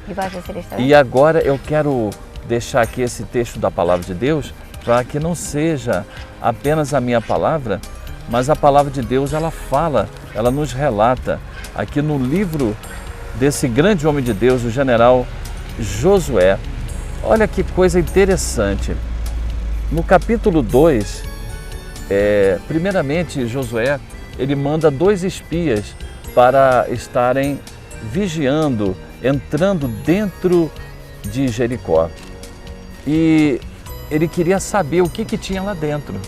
E agora eu quero deixar aqui esse texto da Palavra de Deus, para que não seja apenas a minha palavra, mas a palavra de Deus, ela fala, ela nos relata aqui no livro desse grande homem de Deus, o general Josué. Olha que coisa interessante. No capítulo 2, primeiramente Josué, ele manda 2 espias para estarem vigiando, entrando dentro de Jericó. E ele queria saber o que tinha lá dentro,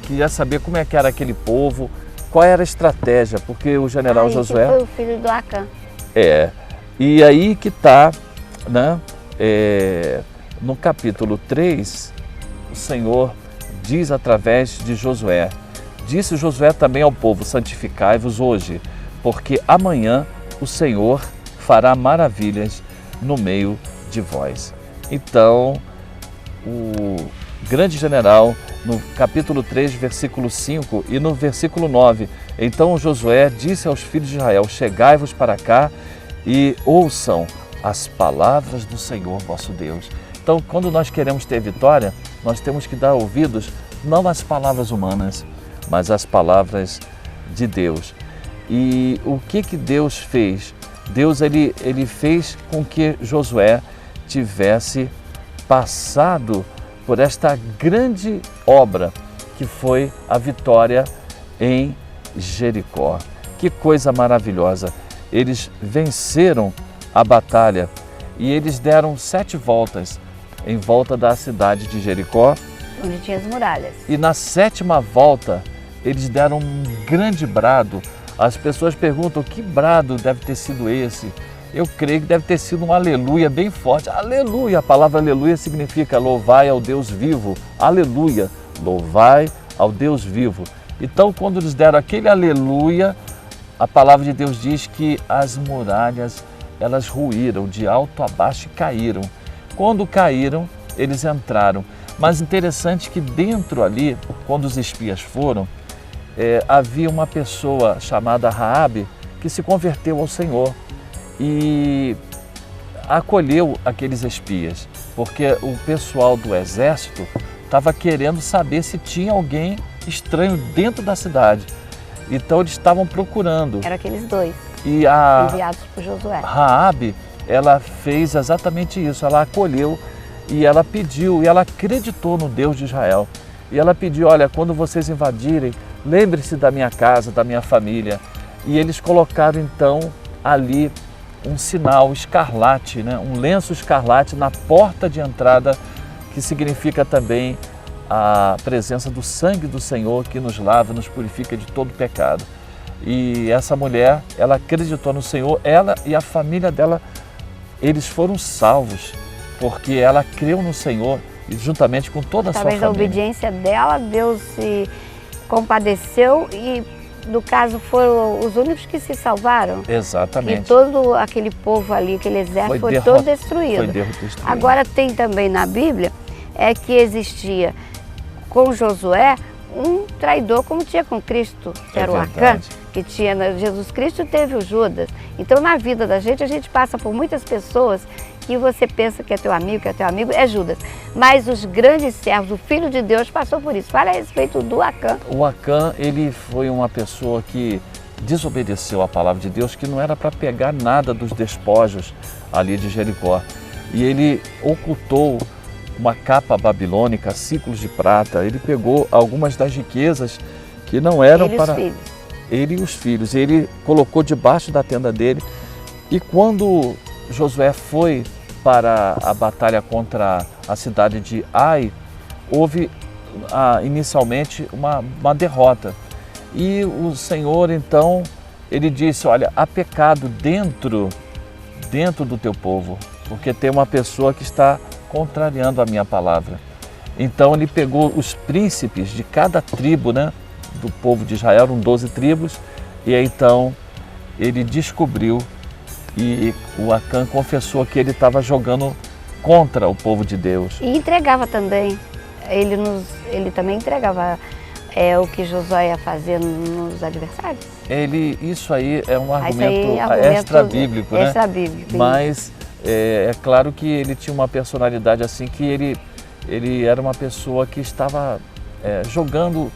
queria saber como é que era aquele povo, qual era a estratégia, porque o general Josué... foi o filho do Acã. E aí que está, né, no capítulo 3, o Senhor diz através de Josué, disse Josué também ao povo, santificai-vos hoje, porque amanhã o Senhor fará maravilhas no meio de vós. Então, o grande general, no capítulo 3, versículo 5 e no versículo 9, então Josué disse aos filhos de Israel, chegai-vos para cá e ouçam as palavras do Senhor vosso Deus. Então, quando nós queremos ter vitória, nós temos que dar ouvidos não às palavras humanas, mas às palavras de Deus. E o que Deus fez? Deus ele fez com que Josué tivesse passado por esta grande obra que foi a vitória em Jericó. Que coisa maravilhosa! Eles venceram a batalha e eles deram 7 voltas em volta da cidade de Jericó. Onde tinha as muralhas. E na 7ª volta eles deram um grande brado. As pessoas perguntam, que brado deve ter sido esse? Eu creio que deve ter sido um aleluia bem forte. Aleluia, a palavra aleluia significa louvai ao Deus vivo. Aleluia, louvai ao Deus vivo. Então, quando eles deram aquele aleluia, a palavra de Deus diz que as muralhas, elas ruíram de alto a baixo e caíram. Quando caíram, eles entraram. Mas interessante que dentro ali, quando os espias foram, havia uma pessoa chamada Raabe que se converteu ao Senhor e acolheu aqueles espias, porque o pessoal do exército estava querendo saber se tinha alguém estranho dentro da cidade. Então eles estavam procurando. Eram aqueles 2 enviados por Josué. Raabe, ela fez exatamente isso, ela acolheu e ela pediu, e ela acreditou no Deus de Israel. E ela pediu, olha, quando vocês invadirem, lembre-se da minha casa, da minha família. E eles colocaram então ali um sinal escarlate, né? Um lenço escarlate na porta de entrada, que significa também a presença do sangue do Senhor que nos lava, nos purifica de todo pecado. E essa mulher, ela acreditou no Senhor, ela e a família dela, eles foram salvos, porque ela creu no Senhor e juntamente com toda a sua família. Através da obediência dela, Deus se compadeceu e, no caso, foram os únicos que se salvaram. Exatamente. E todo aquele povo ali, aquele exército, foi todo destruído. Foi destruído. Agora tem também na Bíblia que existia com Josué um traidor, como tinha com Cristo, que era o Acã, que tinha Jesus Cristo, teve o Judas. Então, na vida da gente, a gente passa por muitas pessoas que você pensa que é teu amigo, é Judas. Mas os grandes servos, o Filho de Deus passou por isso. Fala a respeito do Acã. O Acã, ele foi uma pessoa que desobedeceu a palavra de Deus, que não era para pegar nada dos despojos ali de Jericó. E ele ocultou uma capa babilônica, ciclos de prata. Ele pegou algumas das riquezas que não eram para... Filhos. ele e os filhos. Ele colocou debaixo da tenda dele. E quando Josué foi para a batalha contra a cidade de Ai, houve inicialmente uma derrota. E o Senhor, então, ele disse, olha, há pecado dentro do teu povo, porque tem uma pessoa que está contrariando a minha palavra. Então ele pegou os príncipes de cada tribo, né, do povo de Israel, eram 12 tribos, e aí, então ele descobriu e o Acã confessou que ele estava jogando contra o povo de Deus. E entregava também, ele também entregava o que Josué ia fazer nos adversários? Isso aí é um argumento extra-bíblico, né? Extra-bíblico. Mas é claro que ele tinha uma personalidade assim que ele era uma pessoa que estava jogando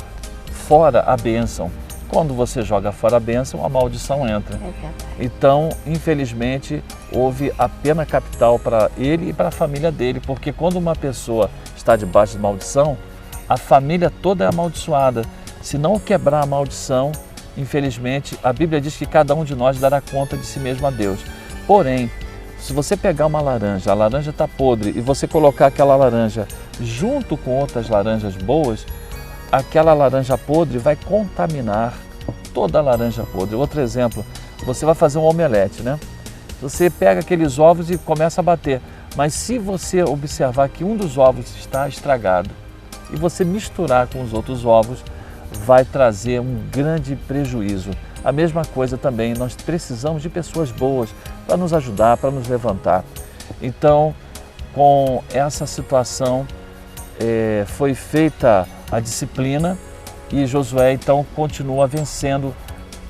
fora a bênção. Quando você joga fora a bênção, a maldição entra. Então, infelizmente, houve a pena capital para ele e para a família dele, porque quando uma pessoa está debaixo de maldição, a família toda é amaldiçoada. Se não quebrar a maldição, infelizmente, a Bíblia diz que cada um de nós dará conta de si mesmo a Deus. Porém, se você pegar uma laranja, a laranja está podre, e você colocar aquela laranja junto com outras laranjas boas, aquela laranja podre vai contaminar toda a laranja podre. Outro exemplo, você vai fazer um omelete, né? Você pega aqueles ovos e começa a bater, mas se você observar que um dos ovos está estragado e você misturar com os outros ovos, vai trazer um grande prejuízo. A mesma coisa também, nós precisamos de pessoas boas para nos ajudar, para nos levantar. Então, com essa situação, foi feita a disciplina e Josué então continua vencendo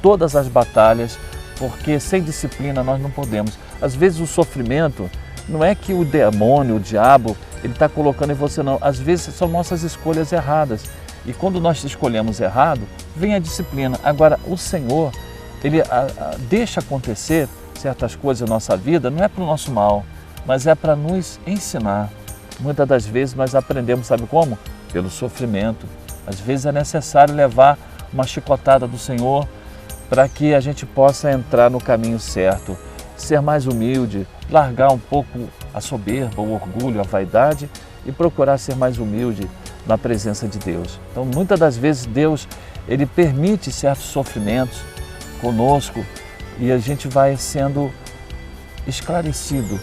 todas as batalhas, porque sem disciplina nós não podemos. Às vezes o sofrimento não é que o demônio, o diabo, ele está colocando em você, não. Às vezes são nossas escolhas erradas. E quando nós escolhemos errado, vem a disciplina. Agora, o Senhor, ele deixa acontecer certas coisas na nossa vida, não é para o nosso mal, mas é para nos ensinar. Muitas das vezes nós aprendemos, sabe como? Pelo sofrimento. Às vezes é necessário levar uma chicotada do Senhor para que a gente possa entrar no caminho certo, ser mais humilde, largar um pouco a soberba, o orgulho, a vaidade e procurar ser mais humilde na presença de Deus. Então, muitas das vezes Deus, ele permite certos sofrimentos conosco e a gente vai sendo esclarecido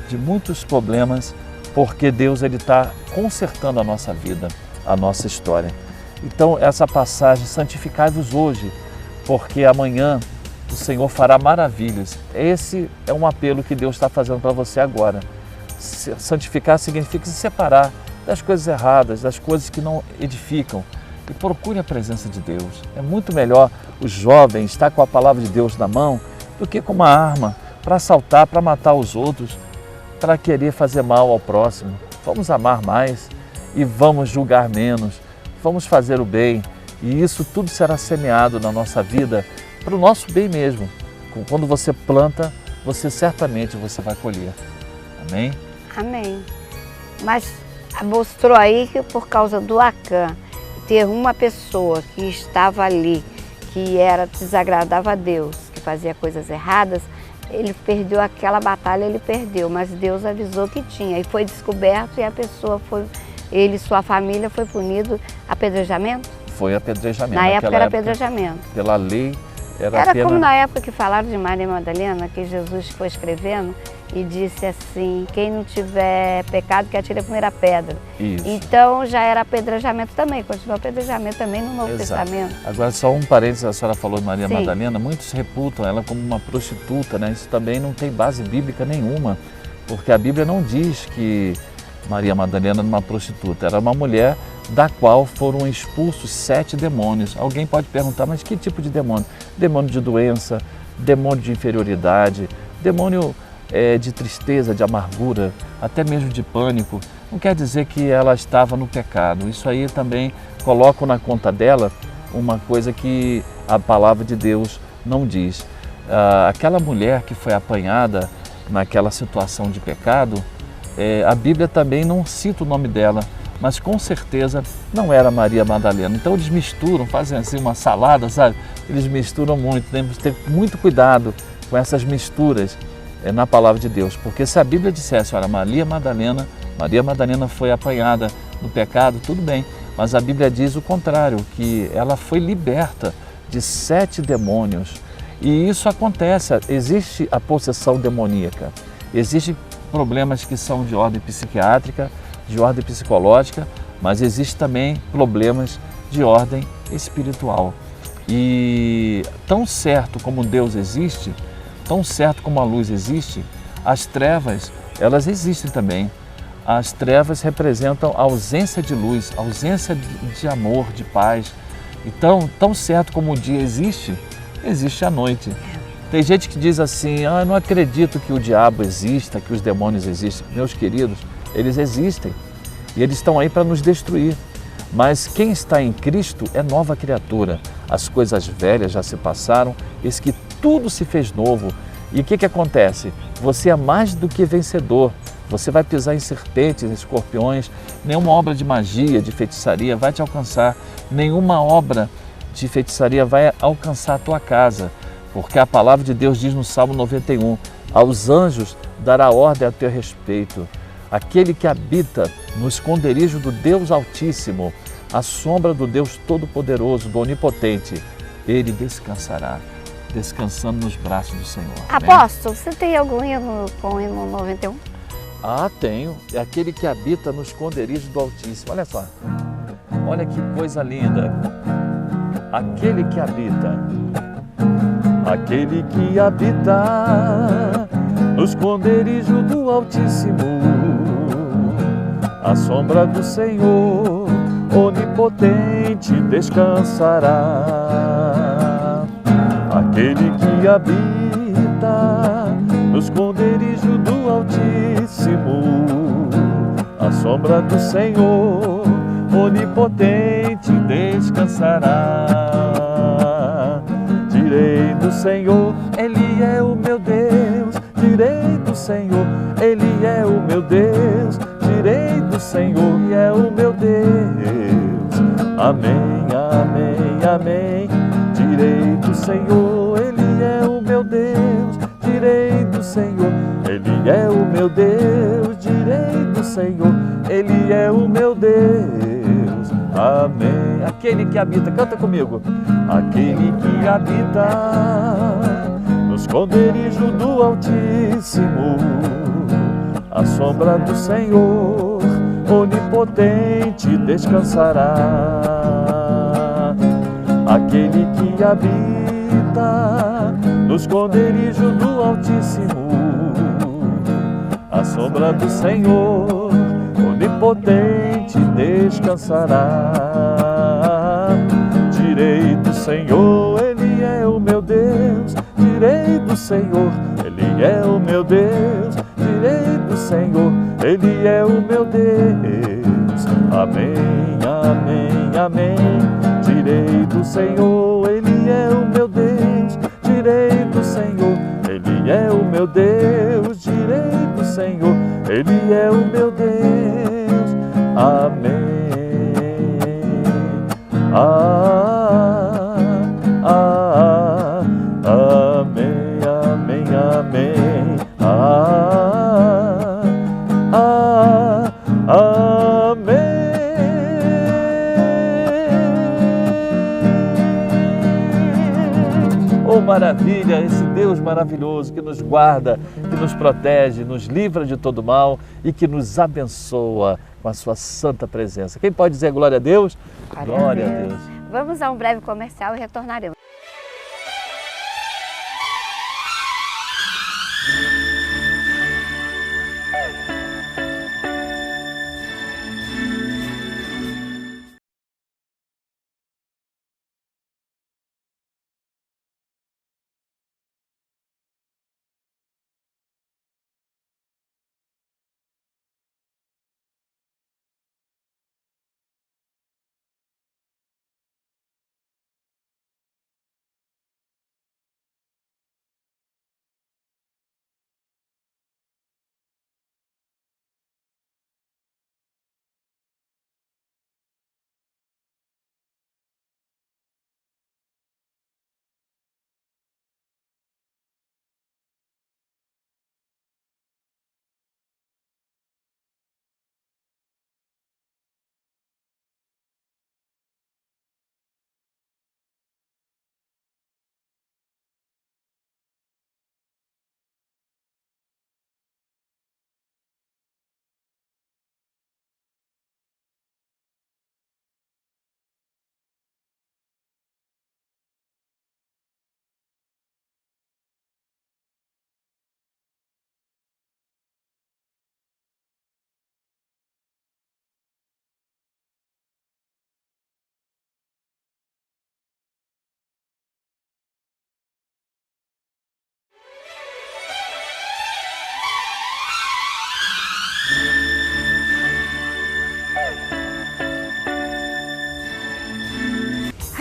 de muitos problemas, porque Deus ele está consertando a nossa vida, a nossa história. Então, essa passagem, santificai-vos hoje, porque amanhã o Senhor fará maravilhas. Esse é um apelo que Deus está fazendo para você agora. Santificar significa se separar das coisas erradas, das coisas que não edificam. E procure a presença de Deus. É muito melhor o jovem estar com a palavra de Deus na mão do que com uma arma para assaltar, para matar os outros, para querer fazer mal ao próximo. Vamos amar mais e vamos julgar menos. Vamos fazer o bem. E isso tudo será semeado na nossa vida para o nosso bem mesmo. Quando você planta, certamente vai colher. Amém? Amém. Mas mostrou aí que por causa do Acã, ter uma pessoa que estava ali, que desagradava a Deus, que fazia coisas erradas, ele perdeu aquela batalha, ele perdeu, mas Deus avisou que tinha. E foi descoberto e a pessoa ele e sua família foi punido. Apedrejamento? Foi apedrejamento. Na época era apedrejamento. Pela lei era pena... como na época que falaram de Maria Madalena, que Jesus foi escrevendo e disse assim, quem não tiver pecado que atire a primeira pedra. Isso. Então já era apedrejamento também, continuou apedrejamento também no Novo Testamento. Agora só um parênteses, a senhora falou de Maria Sim. Madalena, muitos reputam ela como uma prostituta, né? Isso também não tem base bíblica nenhuma, porque a Bíblia não diz que Maria Madalena era uma prostituta, era uma mulher da qual foram expulsos 7 demônios. Alguém pode perguntar, mas que tipo de demônio? Demônio de doença, demônio de inferioridade, demônio de tristeza, de amargura, até mesmo de pânico. Não quer dizer que ela estava no pecado. Isso aí também coloco na conta dela uma coisa que a palavra de Deus não diz. Aquela mulher que foi apanhada naquela situação de pecado, a Bíblia também não cita o nome dela, mas com certeza não era Maria Madalena. Então eles misturam, fazem assim uma salada, sabe? Eles misturam muito, temos que ter muito cuidado com essas misturas na palavra de Deus, porque se a Bíblia dissesse, olha, Maria Madalena foi apanhada no pecado, tudo bem, mas a Bíblia diz o contrário, que ela foi liberta de 7 demônios. E isso acontece, existe a possessão demoníaca, existem problemas que são de ordem psiquiátrica, de ordem psicológica, mas existe também problemas de ordem espiritual. E tão certo como Deus existe, tão certo como a luz existe, as trevas, elas existem também. As trevas representam a ausência de luz, a ausência de amor, de paz. Então, tão certo como o dia existe, existe a noite. Tem gente que diz assim, eu não acredito que o diabo exista, que os demônios existem. Meus queridos, eles existem e eles estão aí para nos destruir. Mas quem está em Cristo é nova criatura. As coisas velhas já se passaram, eis que tudo se fez novo. E o que acontece? Você é mais do que vencedor. Você vai pisar em serpentes, em escorpiões. Nenhuma obra de magia, de feitiçaria vai te alcançar. Nenhuma obra de feitiçaria vai alcançar a tua casa. Porque a palavra de Deus diz no Salmo 91, aos anjos dará ordem a teu respeito. Aquele que habita no esconderijo do Deus Altíssimo, à sombra do Deus Todo-Poderoso, do Onipotente, ele descansará, descansando nos braços do Senhor. Apóstolo, você tem algum hino com o hino 91? Ah, tenho. É aquele que habita no esconderijo do Altíssimo. Olha só. Olha que coisa linda. Aquele que habita. Aquele que habita no esconderijo do Altíssimo, à sombra do Senhor, onipotente descansará. Aquele que habita no esconderijo do Altíssimo, à sombra do Senhor, onipotente descansará. Direi do Senhor, Ele é o meu Deus. Direi do Senhor, Ele é o meu Deus. Direi do Senhor, Ele é o meu Deus. Amém, amém, amém. Direi do Senhor, Ele é o meu Deus. Direi do Senhor, Ele é o meu Deus. Direi do Senhor, Ele é o meu Deus. Amém. Aquele que habita, canta comigo. Aquele que habita no esconderijo do Altíssimo, à sombra do Senhor, onipotente descansará. Aquele que habita no esconderijo do Altíssimo, à sombra do Senhor, onipotente descansará. Direi do Senhor, Ele é o meu Deus. Direi do Senhor, Ele é o meu Deus. Direi do Senhor, Ele é o meu Deus. Amém, amém, amém. Direi do Senhor, Ele é o meu Deus. Direi do Senhor, Ele é o meu Deus. Direi do Senhor, Ele é o meu Deus. Amém. Amém, amém, amém. Amém. Oh, maravilha, esse Deus maravilhoso que nos guarda, que nos protege, nos livra de todo mal e que nos abençoa com a sua santa presença. Quem pode dizer glória a Deus? Glória a Deus. Vamos a um breve comercial e retornaremos.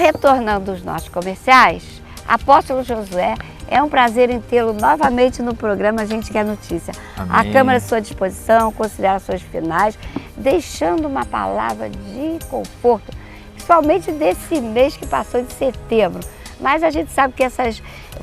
retornando aos nossos comerciais, Apóstolo Josué, é um prazer em tê-lo novamente no programa A Gente Quer Notícia. Amém. A Câmara à sua disposição, considerações finais, deixando uma palavra de conforto, principalmente desse mês que passou de setembro. Mas a gente sabe que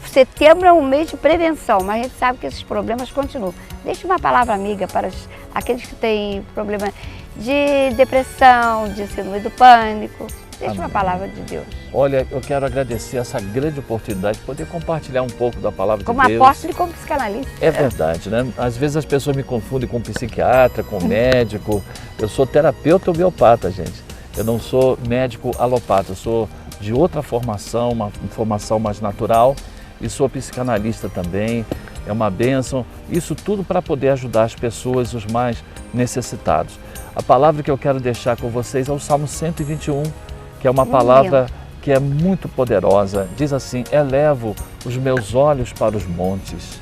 setembro é um mês de prevenção, mas a gente sabe que esses problemas continuam. Deixe uma palavra amiga para aqueles que têm problema de depressão, de síndrome do pânico. Deixe uma palavra de Deus. Olha, eu quero agradecer essa grande oportunidade de poder compartilhar um pouco da palavra de Deus. Como apóstolo e como psicanalista. É verdade, né? Às vezes as pessoas me confundem com psiquiatra, com médico. Eu sou terapeuta homeopata, gente. Eu não sou médico alopata, eu sou de outra formação, uma formação mais natural, e sou psicanalista também. É uma bênção. Isso tudo para poder ajudar as pessoas, os mais necessitados. A palavra que eu quero deixar com vocês é o Salmo 121, que é uma palavra que é muito poderosa. Diz assim: elevo os meus olhos para os montes.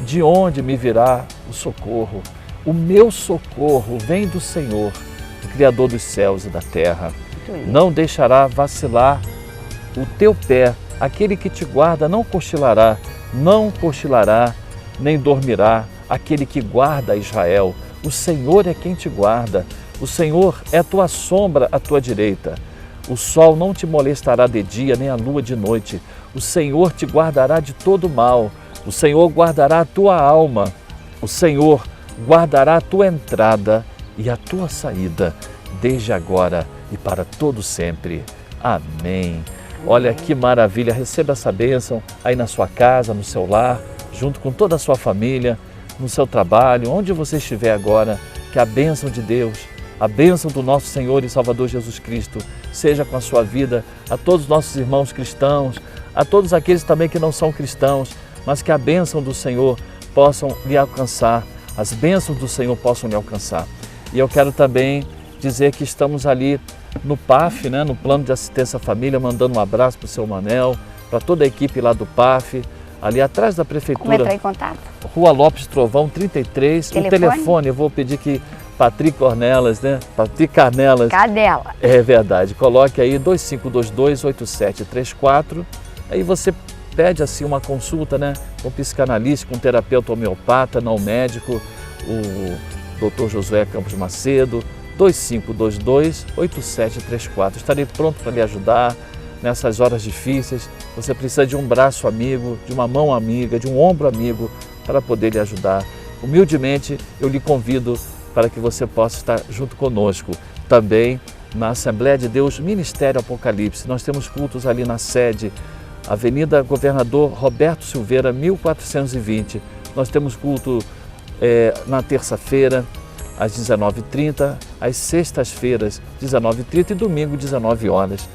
De onde me virá o socorro? O meu socorro vem do Senhor, o Criador dos céus e da terra. Não deixará vacilar o teu pé. Aquele que te guarda não cochilará, nem dormirá. Aquele que guarda Israel. O Senhor é quem te guarda. O Senhor é a tua sombra à tua direita. O sol não te molestará de dia, nem a lua de noite. O Senhor te guardará de todo mal. O Senhor guardará a tua alma. O Senhor guardará a tua entrada e a tua saída, desde agora e para todo sempre. Amém. Olha que maravilha, receba essa bênção aí na sua casa, no seu lar, junto com toda a sua família, no seu trabalho, onde você estiver agora, que a bênção de Deus, a bênção do nosso Senhor e Salvador Jesus Cristo seja com a sua vida, a todos os nossos irmãos cristãos, a todos aqueles também que não são cristãos, mas que a bênção do Senhor possam lhe alcançar, as bênçãos do Senhor possam lhe alcançar. E eu quero também dizer que estamos ali no PAF, né, no Plano de Assistência à Família, mandando um abraço para o seu Manel, para toda a equipe lá do PAF, ali atrás da Prefeitura. Como entrar em contato? Rua Lopes Trovão, 33. Telefone? O telefone, eu vou pedir que Patrick Cornelas, né? Patrick Carnelas. Cadela. É verdade. Coloque aí 2522-8734. Aí você pede assim uma consulta, né? Com um psicanalista, com um terapeuta homeopata, não médico, o Dr. Josué Campos Macedo. 2522-8734. Estarei pronto para lhe ajudar nessas horas difíceis. Você precisa de um braço amigo, de uma mão amiga, de um ombro amigo para poder lhe ajudar. Humildemente, eu lhe convido para que você possa estar junto conosco. Também na Assembleia de Deus Ministério Apocalipse. Nós temos cultos ali na sede, Avenida Governador Roberto Silveira, 1420. Nós temos culto na terça-feira, às 19h30, às sextas-feiras, 19h30 e domingo, 19 horas.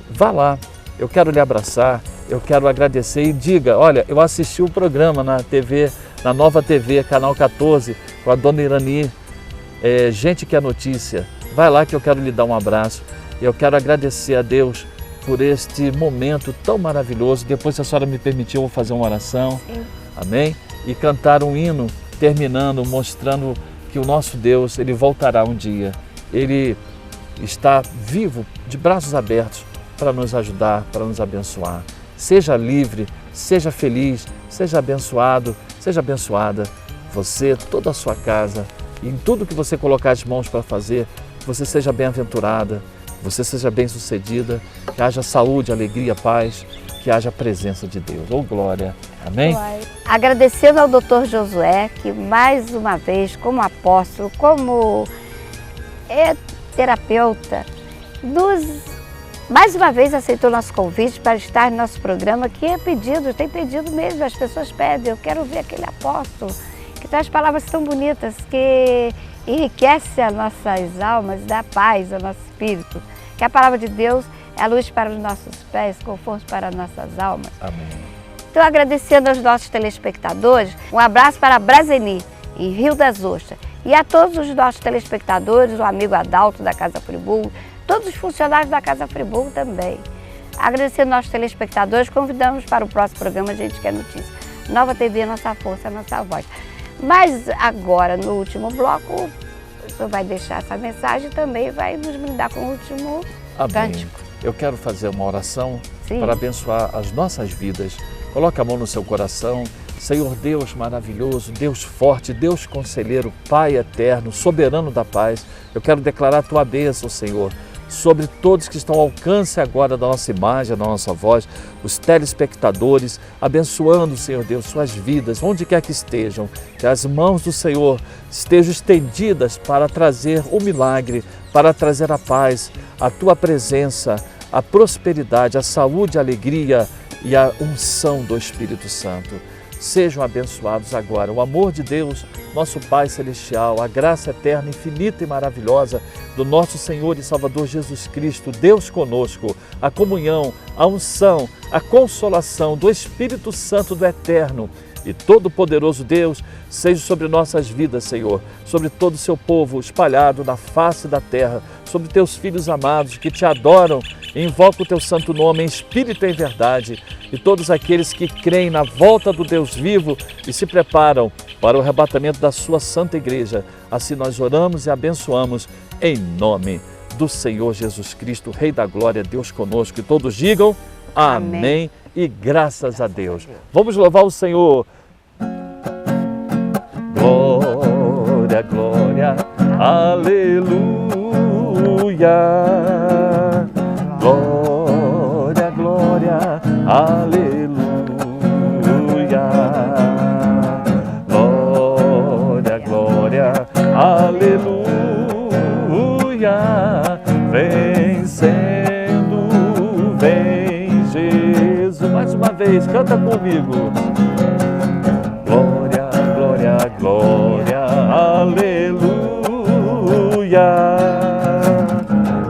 Vá lá, eu quero lhe abraçar, eu quero agradecer e diga: olha, eu assisti o programa na TV, na Nova TV, Canal 14, com a Dona Irani, Gente Quer Notícia. Vai lá que eu quero lhe dar um abraço. Eu quero agradecer a Deus por este momento tão maravilhoso. Depois, se a senhora me permitir, eu vou fazer uma oração. Sim. Amém? E cantar um hino, terminando, mostrando que o nosso Deus, Ele voltará um dia. Ele está vivo, de braços abertos, para nos ajudar, para nos abençoar. Seja livre, seja feliz, seja abençoado, seja abençoada. Você, toda a sua casa, e em tudo que você colocar as mãos para fazer, você seja bem-aventurada, você seja bem-sucedida, que haja saúde, alegria, paz, que haja a presença de Deus. Oh, glória! Amém? Agradecendo ao Dr. Josué, que mais uma vez, como apóstolo, como terapeuta, mais uma vez aceitou nosso convite para estar no nosso programa, que é pedido, tem pedido mesmo, as pessoas pedem: eu quero ver aquele apóstolo, que traz palavras tão bonitas, que enriquece as nossas almas, dá paz ao nosso espírito, que a palavra de Deus é a luz para os nossos pés, conforto para as nossas almas. Amém. Então, agradecendo aos nossos telespectadores, um abraço para a Braseni, em Rio das Ostras, e a todos os nossos telespectadores, o amigo Adalto da Casa Friburgo, todos os funcionários da Casa Friburgo também. Agradecendo aos nossos telespectadores, convidamos para o próximo programa A Gente Quer Notícia. Nova TV, nossa força, nossa voz. Mas agora, no último bloco, o senhor vai deixar essa mensagem e também vai nos brindar com o último cântico. eu quero fazer uma oração Sim. para abençoar as nossas vidas. Coloque a mão no seu coração. Senhor Deus maravilhoso, Deus forte, Deus conselheiro, Pai eterno, soberano da paz, eu quero declarar a Tua bênção, Senhor, sobre todos que estão ao alcance agora da nossa imagem, da nossa voz, os telespectadores, abençoando, Senhor Deus, suas vidas, onde quer que estejam, que as mãos do Senhor estejam estendidas para trazer o milagre, para trazer a paz, a Tua presença, a prosperidade, a saúde, a alegria e a unção do Espírito Santo. Sejam abençoados agora. O amor de Deus, nosso Pai Celestial, a graça eterna, infinita e maravilhosa do nosso Senhor e Salvador Jesus Cristo, Deus conosco, a comunhão, a unção, a consolação do Espírito Santo do Eterno e Todo-Poderoso Deus seja sobre nossas vidas, Senhor, sobre todo o seu povo espalhado na face da terra, sobre teus filhos amados que te adoram e invocam o teu santo nome em espírito e em verdade, e todos aqueles que creem na volta do Deus vivo e se preparam para o arrebatamento da sua santa igreja. Assim nós oramos e abençoamos em nome do Senhor Jesus Cristo, Rei da Glória, Deus conosco. E todos digam amém e graças a Deus. Vamos louvar o Senhor. Glória, glória, aleluia. Glória, glória, aleluia. Glória, glória, aleluia. Vencendo, vem Jesus. Mais uma vez, canta comigo. Glória, glória, glória, aleluia.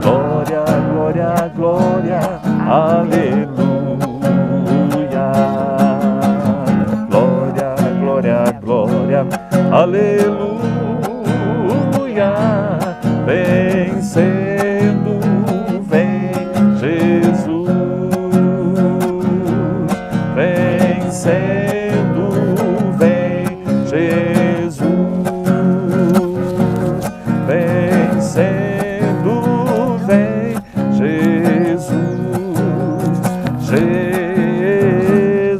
Glória, glória, glória, aleluia. Glória, glória, glória, aleluia. Vencendo, vem Jesus. Vencendo, vem Jesus. Vencendo, vem Jesus.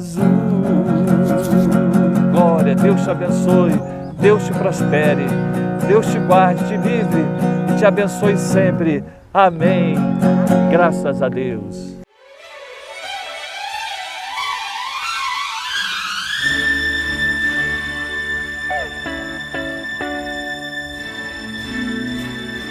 Jesus. Glória, Deus te abençoe, Deus te prospere, Deus te guarde, te livre e te abençoe sempre. Amém. Graças a Deus.